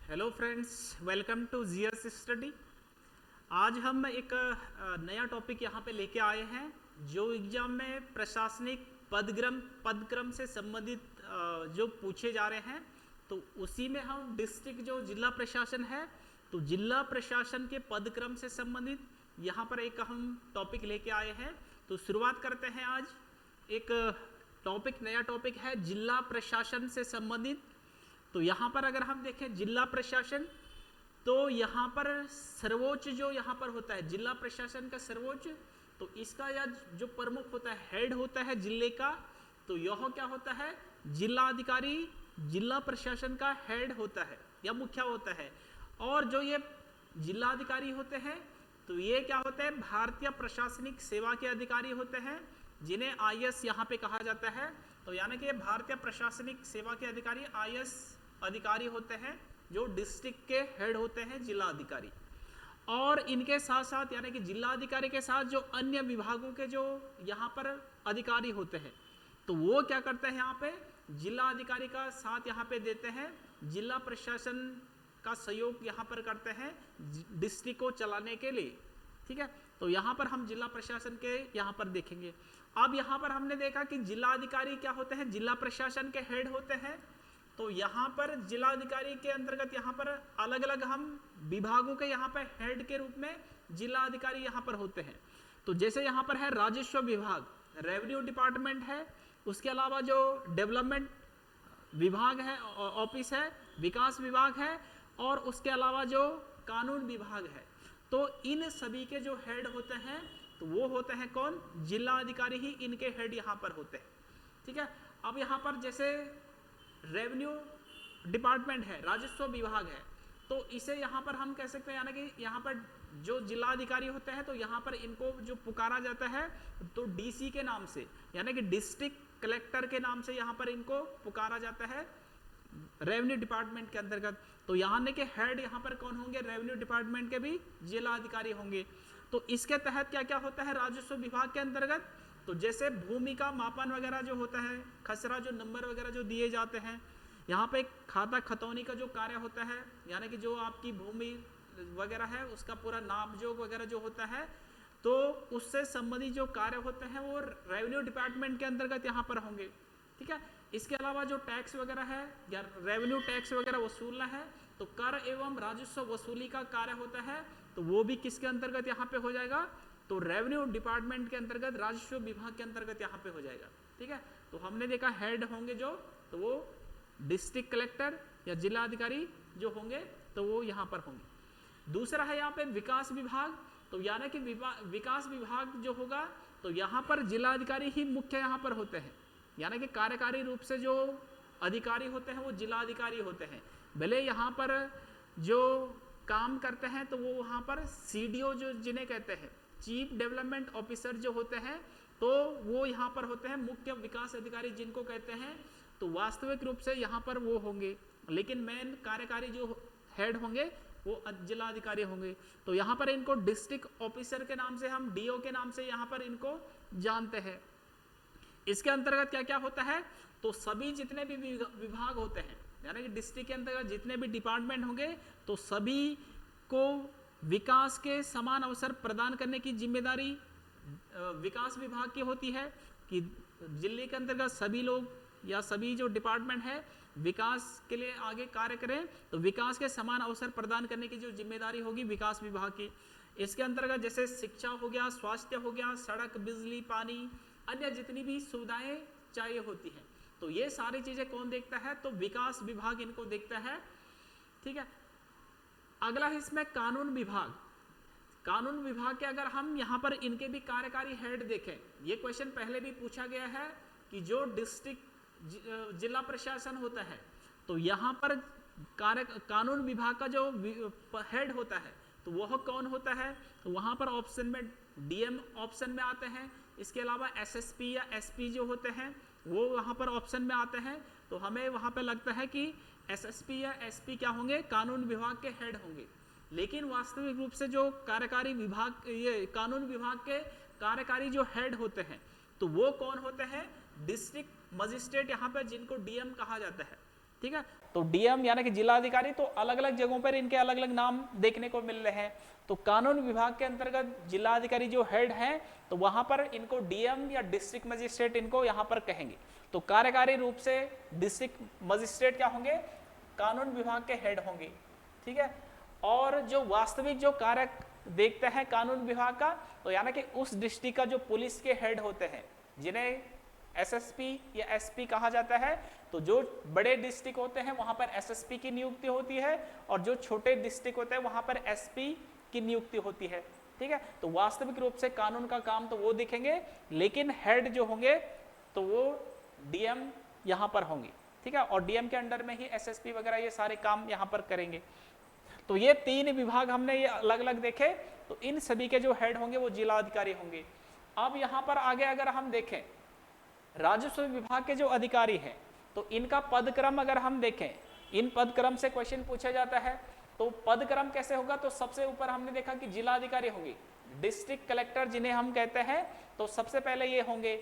Hello friends, welcome to GS study. आज हम एक नया टॉपिक यहाँ पे लेके आए हैं जो एग्जाम में प्रशासनिक पदक्रम से संबंधित जो पूछे जा रहे हैं। तो उसी में हम डिस्ट्रिक्ट जो जिला प्रशासन है, तो जिला प्रशासन के पदक्रम से संबंधित यहाँ पर एक हम टॉपिक लेके आए हैं। तो शुरुआत करते हैं। आज एक नया टॉपिक है जिला प्रशासन से संबंधित। तो यहाँ पर अगर हम देखें जिला प्रशासन, तो यहाँ पर सर्वोच्च जो यहाँ पर होता है जिला प्रशासन का सर्वोच्च, तो इसका या जो प्रमुख होता है, हेड होता है जिले का, तो यह क्या होता है, जिला अधिकारी जिला प्रशासन का हेड होता है या मुखिया होता है। और जो ये जिला अधिकारी होते हैं, तो ये क्या होते हैं, भारतीय प्रशासनिक सेवा के अधिकारी होते हैं, जिन्हें आईएएस यहाँ पे कहा जाता है। तो यानी कि भारतीय प्रशासनिक सेवा के अधिकारी आईएएस अधिकारी होते हैं, जो डिस्ट्रिक्ट के हेड होते हैं, जिला अधिकारी। और इनके साथ साथ यानी कि जिला अधिकारी के साथ जो अन्य विभागों के जो यहाँ पर अधिकारी होते हैं, तो वो क्या करते हैं, यहाँ पे जिला अधिकारी का साथ यहाँ पे देते हैं, जिला प्रशासन का सहयोग यहाँ पर करते हैं डिस्ट्रिक्ट को चलाने के लिए। ठीक है, तो यहाँ पर हम जिला प्रशासन के यहाँ पर देखेंगे। अब यहाँ पर हमने देखा कि जिला अधिकारी क्या होते हैं, जिला प्रशासन के हेड होते हैं। तो यहाँ पर जिला अधिकारी के अंतर्गत यहाँ पर अलग अलग हम विभागों के यहाँ पर हेड के रूप में जिला अधिकारी यहाँ पर होते हैं। तो जैसे यहाँ पर है राजस्व विभाग, रेवेन्यू डिपार्टमेंट है, उसके अलावा जो डेवलपमेंट विभाग है, ऑफिस है, विकास विभाग है, और उसके अलावा जो कानून विभाग है। तो इन सभी के जो हेड होते हैं, तो वो होते हैं कौन, जिला अधिकारी ही इनके हेड यहाँ पर होते हैं। ठीक है, अब यहाँ पर जैसे रेवेन्यू डिपार्टमेंट है, राजस्व विभाग है, तो इसे यहाँ पर हम कह सकते हैं, यानी कि यहाँ पर जो जिला अधिकारी होते हैं, तो यहाँ पर इनको जो पुकारा जाता है, तो डीसी के नाम से, यानी कि डिस्ट्रिक्ट कलेक्टर के नाम से यहाँ पर इनको पुकारा जाता है रेवेन्यू डिपार्टमेंट के अंतर्गत। तो यहाँ के हेड यहाँ पर कौन होंगे, रेवेन्यू डिपार्टमेंट के भी जिला अधिकारी होंगे। तो इसके तहत क्या क्या होता है राजस्व विभाग के अंतर्गत, तो जैसे भूमि का मापन वगैरह जो होता है, खसरा जो नंबर वगैरह जो दिए जाते हैं, यहाँ पे खाता खतौनी का जो कार्य होता है, यानी कि जो आपकी भूमि वगैरह है उसका पूरा नाप जोग वगैरह जो होता है, तो उससे संबंधित जो कार्य होते हैं वो रेवेन्यू डिपार्टमेंट के अंतर्गत यहाँ पर होंगे। ठीक है, इसके अलावा जो टैक्स वगैरह है या रेवेन्यू टैक्स वगैरह वसूलना है, तो कर एवं राजस्व वसूली का कार्य होता है, तो वो भी किसके अंतर्गत यहाँ पे हो जाएगा, तो रेवेन्यू डिपार्टमेंट के अंतर्गत, राजस्व विभाग के अंतर्गत यहाँ पे हो जाएगा। ठीक है, तो हमने देखा हेड होंगे जो, तो वो डिस्ट्रिक्ट कलेक्टर या जिला अधिकारी जो होंगे, तो वो यहाँ पर होंगे। दूसरा है यहाँ पे विकास विभाग, तो यानी कि विकास विभाग जो होगा, तो यहाँ पर जिला अधिकारी ही मुख्य यहाँ पर होते हैं, यानी कि कार्यकारी रूप से जो अधिकारी होते हैं वो जिला अधिकारी होते हैं। भले यहाँ पर जो काम करते हैं, तो वो वहाँ पर सीडीओ जो जिन्हें कहते हैं, चीफ डेवलपमेंट ऑफिसर जो होते हैं, तो वो यहाँ पर होते हैं मुख्य विकास अधिकारी जिनको कहते हैं। तो वास्तविक रूप से यहाँ पर वो होंगे, लेकिन मेन कार्यकारी जो हेड होंगे वो जिला अधिकारी होंगे। तो यहाँ पर इनको डिस्ट्रिक्ट ऑफिसर के नाम से, हम डीओ के नाम से यहाँ पर इनको जानते हैं। इसके अंतर्गत क्या क्या होता है, तो सभी जितने भी विभाग होते हैं, यानी कि डिस्ट्रिक्ट के अंतर्गत जितने भी डिपार्टमेंट होंगे, तो सभी को विकास के समान अवसर प्रदान करने की जिम्मेदारी विकास विभाग की होती है, कि जिले के अंतर्गत सभी लोग या सभी जो डिपार्टमेंट है विकास के लिए आगे कार्य करें, तो विकास के समान अवसर प्रदान करने की जो जिम्मेदारी होगी विकास विभाग की। इसके अंतर्गत जैसे शिक्षा हो गया, स्वास्थ्य हो गया, सड़क, बिजली, पानी, अन्य जितनी भी सुविधाएं चाहिए होती हैं, तो ये सारी चीजें कौन देखता है, तो विकास विभाग इनको देखता है। ठीक है, अगला है इसमें कानून विभाग। कानून विभाग के अगर हम यहाँ पर इनके भी कार्यकारी हेड देखें, ये क्वेश्चन पहले भी पूछा गया है कि जो डिस्ट्रिक्ट जिला प्रशासन होता है, तो यहाँ पर कानून विभाग का जो हेड होता है, तो वह कौन होता है, तो वहाँ पर ऑप्शन में डीएम ऑप्शन में आते हैं। इसके अलावा एसएसपी या एसपी जो होते हैं वो वहाँ पर ऑप्शन में आते हैं। तो हमें वहाँ पर लगता है कि एसएसपी या एसपी क्या होंगे, कानून विभाग के हेड होंगे। लेकिन वास्तविक रूप से जो कार्यकारी विभाग, ये कानून विभाग के कार्यकारी जो हेड होते हैं, तो वो कौन होते हैं, डिस्ट्रिक्ट मजिस्ट्रेट यहाँ पर, जिनको डीएम कहा जाता है। ठीक है, तो डीएम यानी कि जिला अधिकारी, तो अलग अलग जगहों पर इनके अलग अलग नाम देखने को मिल रहे हैं। तो कानून विभाग के अंतर्गत जिला अधिकारी जो हेड हैं, तो वहां पर इनको डीएम या डिस्ट्रिक्ट मजिस्ट्रेट इनको यहां पर कहेंगे। तो कार्यकारी रूप से डिस्ट्रिक्ट मजिस्ट्रेट क्या होंगे, कानून विभाग के हेड होंगे, ठीक है। और जो वास्तविक जो कार्य देखते हैं कानून विभाग का, तो यानी कि उस डिस्ट्रिक्ट का जो पुलिस के हेड होते हैं, जिन्हें एसएसपी या एसपी कहा जाता है, तो जो बड़े डिस्ट्रिक्ट होते हैं वहां पर एसएसपी की नियुक्ति होती है, और जो छोटे डिस्ट्रिक्ट होते हैं वहां पर एसपी की नियुक्ति होती है, ठीक है। तो वास्तविक रूप से कानून का काम तो वो दिखेंगे, लेकिन हेड जो होंगे तो वो डीएम यहां पर होंगे, ठीक है। और डीएम के अंडर में ही एसएसपी वगैरह ये सारे काम यहां पर करेंगे। तो ये 3 विभाग हमने ये अलग अलग देखे, तो इन सभी के जो हेड होंगे वो जिला अधिकारी होंगे। अब यहां पर आगे अगर हम देखें राजस्व विभाग के जो अधिकारी हैं, तो इनका पदक्रम अगर हम देखें, इन पदक्रम से क्वेश्चन पूछा जाता है। तो पदक्रम कैसे होगा, तो सबसे ऊपर हमने देखा कि जिला अधिकारी होंगे, डिस्ट्रिक्ट कलेक्टर जिन्हें हम कहते हैं, तो सबसे पहले ये होंगे।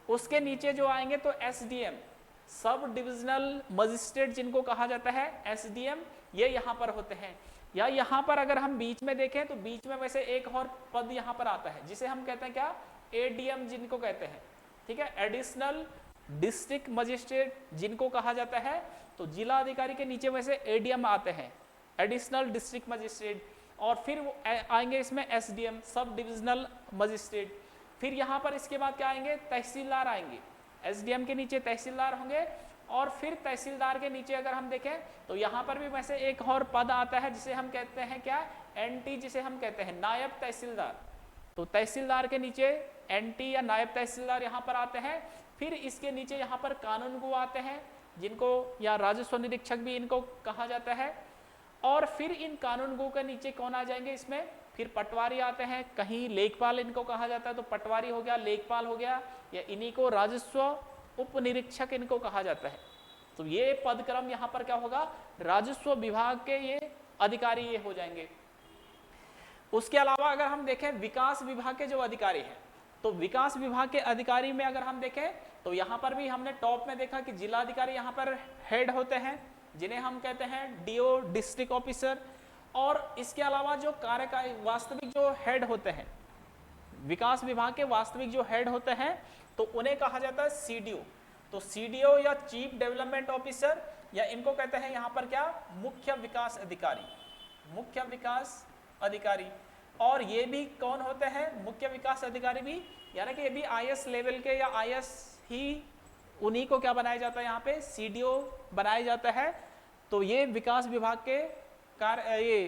उसके नीचे जो आएंगे तो एसडीएम, सब डिविजनल मजिस्ट्रेट जिनको कहा जाता है, एसडीएम, ये यहाँ पर होते हैं। या यहाँ पर अगर हम बीच में देखें तो बीच में वैसे एक और पद यहाँ पर आता है जिसे हम कहते हैं क्या, एडीएम जिनको कहते हैं, ठीक है, एडिशनल डिस्ट्रिक्ट मजिस्ट्रेट जिनको कहा जाता है। तो जिला अधिकारी के नीचे वैसे एडीएम आते हैं, एडिशनल डिस्ट्रिक्ट मजिस्ट्रेट, और फिर वो आएंगे इसमें एसडीएम, सब डिविजनल मजिस्ट्रेट। फिर यहाँ पर इसके बाद क्या आएंगे, तहसीलदार आएंगे, एसडीएम के नीचे तहसीलदार होंगे। और फिर तहसीलदार के नीचे अगर हम देखें तो यहाँ पर भी वैसे एक और पद आता है जिसे हम कहते हैं क्या, एनटी, जिसे हम कहते हैं नायब तहसीलदार। तो तहसीलदार के नीचे एनटी या नायब तहसीलदार यहाँ पर आते हैं। फिर इसके नीचे यहाँ पर कानूनगो आते हैं, जिनको या राजस्व निरीक्षक भी इनको कहा जाता है। और फिर इन कानूनगो के नीचे कौन आ जाएंगे, इसमें फिर पटवारी आते हैं, कहीं लेखपाल इनको कहा जाता है, तो पटवारी हो गया, लेखपाल हो गया, या इन्हीं को राजस्व उप निरीक्षक इनको कहा जाता है। तो ये पदक्रम यहाँ पर क्या होगा, राजस्व विभाग के ये अधिकारी ये हो जाएंगे। उसके अलावा अगर हम देखें विकास विभाग के जो अधिकारी हैं, तो विकास विभाग के अधिकारी में अगर हम देखें तो यहाँ पर भी हमने टॉप में देखा कि जिला अधिकारी यहाँ पर हेड होते हैं, जिन्हें हम कहते हैं डीओ, डिस्ट्रिक्ट ऑफिसर। और इसके अलावा जो कार्यकारी वास्तविक जो हेड होते हैं, विकास विभाग के वास्तविक जो हेड होते हैं, तो उन्हें कहा जाता है सीडीओ। तो सीडीओ या चीफ डेवलपमेंट ऑफिसर, या इनको कहते हैं यहाँ पर क्या, मुख्य विकास अधिकारी, मुख्य विकास अधिकारी। और ये भी कौन होते हैं, मुख्य विकास अधिकारी भी, यानी कि ये भी आईएएस लेवल के, या आईएएस ही उन्हीं को क्या बनाया जाता है, यहाँ पे सीडीओ बनाया जाता है। तो ये विकास विभाग के ये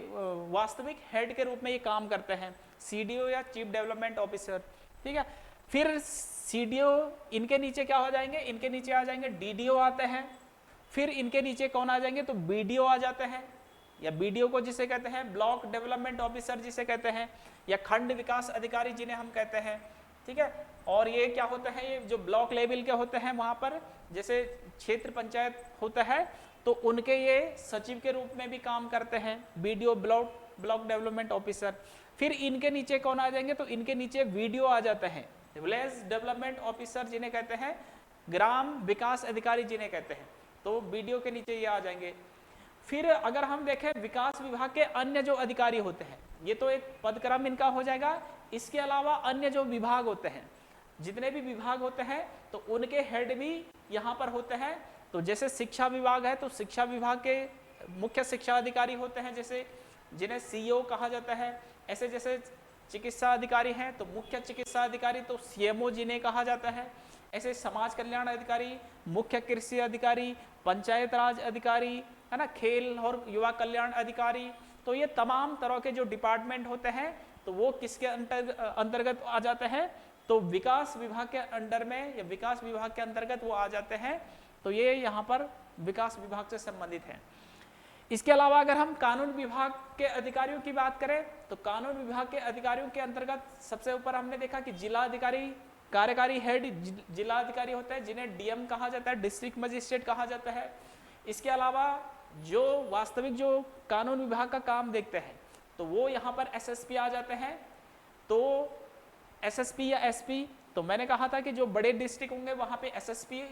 वास्तविक हेड के रूप में ये काम करते हैं, सीडीओ या चीफ डेवलपमेंट ऑफिसर, ठीक है। फिर सीडीओ, इनके नीचे क्या हो जाएंगे, इनके नीचे आ जाएंगे डीडीओ आते हैं। फिर इनके नीचे कौन आ जाएंगे, तो बीडीओ आ जाते हैं, या बीडीओ को जिसे कहते हैं ब्लॉक डेवलपमेंट ऑफिसर जिसे कहते हैं, या खंड विकास अधिकारी जिन्हें हम कहते हैं, ठीक है। और ये क्या होता है, ये जो ब्लॉक लेवल के होते हैं वहां पर जैसे क्षेत्र पंचायत होता है, तो उनके ये सचिव के रूप में भी काम करते हैं, बीडीओ, ब्लॉक डेवलपमेंट ऑफिसर। फिर इनके नीचे कौन आ जाएंगे, तो इनके नीचे वीडीओ आ जाते हैं, विलेज डेवलपमेंट ऑफिसर जिन्हें कहते हैं, ग्राम विकास अधिकारी जिन्हें कहते हैं, तो बीडीओ के नीचे ये आ जाएंगे। फिर अगर हम देखें विकास विभाग के अन्य जो अधिकारी होते हैं, ये तो एक पदक्रम इनका हो जाएगा। इसके अलावा अन्य जो विभाग होते हैं, जितने भी विभाग होते हैं, तो उनके हेड भी यहाँ पर होते हैं। तो जैसे शिक्षा विभाग है, तो शिक्षा विभाग के मुख्य शिक्षा अधिकारी होते हैं, जैसे जिन्हें सीईओ कहा जाता है। ऐसे जैसे चिकित्सा अधिकारी हैं, तो मुख्य चिकित्सा अधिकारी तो सीएमओ जिन्हें कहा जाता है। ऐसे समाज कल्याण अधिकारी, मुख्य कृषि अधिकारी, पंचायत राज अधिकारी, है ना, खेल और युवा कल्याण अधिकारी। तो ये तमाम तरह के जो डिपार्टमेंट होते हैं, तो वो किसके अंतर्गत आ जाते हैं, तो विकास विभाग के अंडर में, या विकास विभाग के अंतर्गत वो आ जाते हैं। तो ये यहाँ पर विकास विभाग से संबंधित है। इसके अलावा अगर हम कानून विभाग के अधिकारियों की बात करें, तो कानून विभाग के अधिकारियों के अंतर्गत सबसे ऊपर हमने देखा कि जिला अधिकारी, कार्यकारी हेड जिला अधिकारी होते हैं, जिन्हें डीएम कहा जाता है, डिस्ट्रिक्ट मजिस्ट्रेट कहा जाता है। इसके अलावा जो वास्तविक जो कानून विभाग का काम देखते हैं, तो वो यहाँ पर एसएसपी आ जाते हैं। तो एसएसपी या एसपी, तो मैंने कहा था कि जो बड़े डिस्ट्रिक्ट होंगे वहाँ पे एसएसपी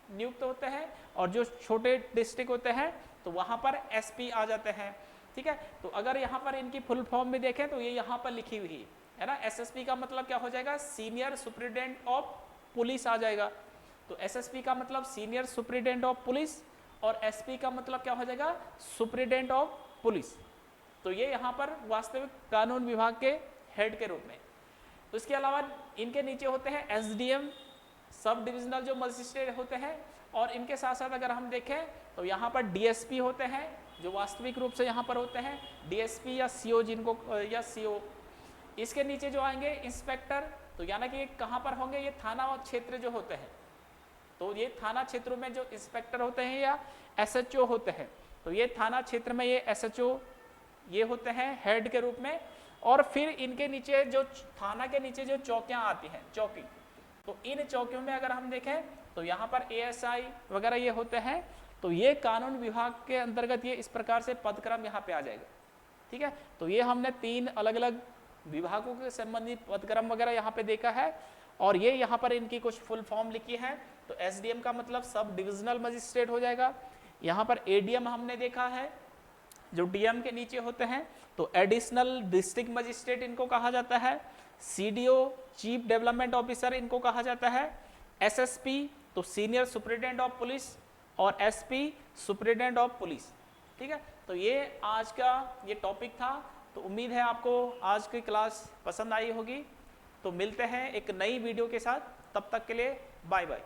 नियुक्त होते हैं, और जो छोटे डिस्ट्रिक्ट होते हैं तो वहां पर एसपी आ जाते हैं, ठीक है। तो अगर यहाँ पर इनकी फुल फॉर्म में देखें तो ये यहाँ पर लिखी हुई है ना, एसएसपी का मतलब क्या हो जाएगा, सीनियर सुपरिटेंडेंट ऑफ पुलिस आ जाएगा। तो एसएसपी का मतलब सीनियर सुपरिटेंडेंट ऑफ पुलिस और एसपी का मतलब क्या हो जाएगा, सुपरिटेंडेंट ऑफ पुलिस। तो ये यहाँ पर वास्तविक कानून विभाग के हेड के रूप में। तो इसके अलावा इनके नीचे होते हैं एसडीएम, सब डिविजनल जो मजिस्ट्रेट होते हैं, और इनके साथ साथ अगर हम देखें तो यहाँ पर डीएसपी होते हैं जो वास्तविक रूप से यहाँ पर होते हैं, डीएसपी या सीओ जिनको, या सीओ। इसके नीचे जो आएंगे इंस्पेक्टर, तो यानी कि कहाँ पर होंगे, ये थाना और क्षेत्र जो होते हैं, तो ये थाना क्षेत्रों में जो इंस्पेक्टर होते हैं या एसएचओ होते हैं, तो ये थाना क्षेत्र में ये एसएचओ ये होते हैं हेड के रूप में। और फिर इनके नीचे जो थाना के नीचे जो चौकियां आती हैं, चौकी, तो इन चौकियों में अगर हम देखें तो यहाँ पर एएसआई वगैरह ये होते हैं। तो ये कानून विभाग के अंतर्गत ये इस प्रकार से पदक्रम यहाँ पे आ जाएगा, ठीक है। तो ये हमने 3 अलग अलग विभागों के संबंधित पदक्रम वगैरह यहाँ पे देखा है, और ये यहाँ पर इनकी कुछ फुल फॉर्म लिखी है। तो एसडीएम का मतलब सब डिविजनल मजिस्ट्रेट हो जाएगा। यहाँ पर एडीएम हमने देखा है जो डीएम के नीचे होते हैं, तो एडिशनल डिस्ट्रिक्ट मजिस्ट्रेट इनको कहा जाता है। सीडीओ चीफ डेवलपमेंट ऑफिसर इनको कहा जाता है। एसएसपी तो सीनियर सुपरिटेंडेंट ऑफ पुलिस, और एसपी सुपरिटेंडेंट ऑफ पुलिस, ठीक है। तो ये आज का ये टॉपिक था। तो उम्मीद है आपको आज की क्लास पसंद आई होगी। तो मिलते हैं एक नई वीडियो के साथ, तब तक के लिए बाय बाय।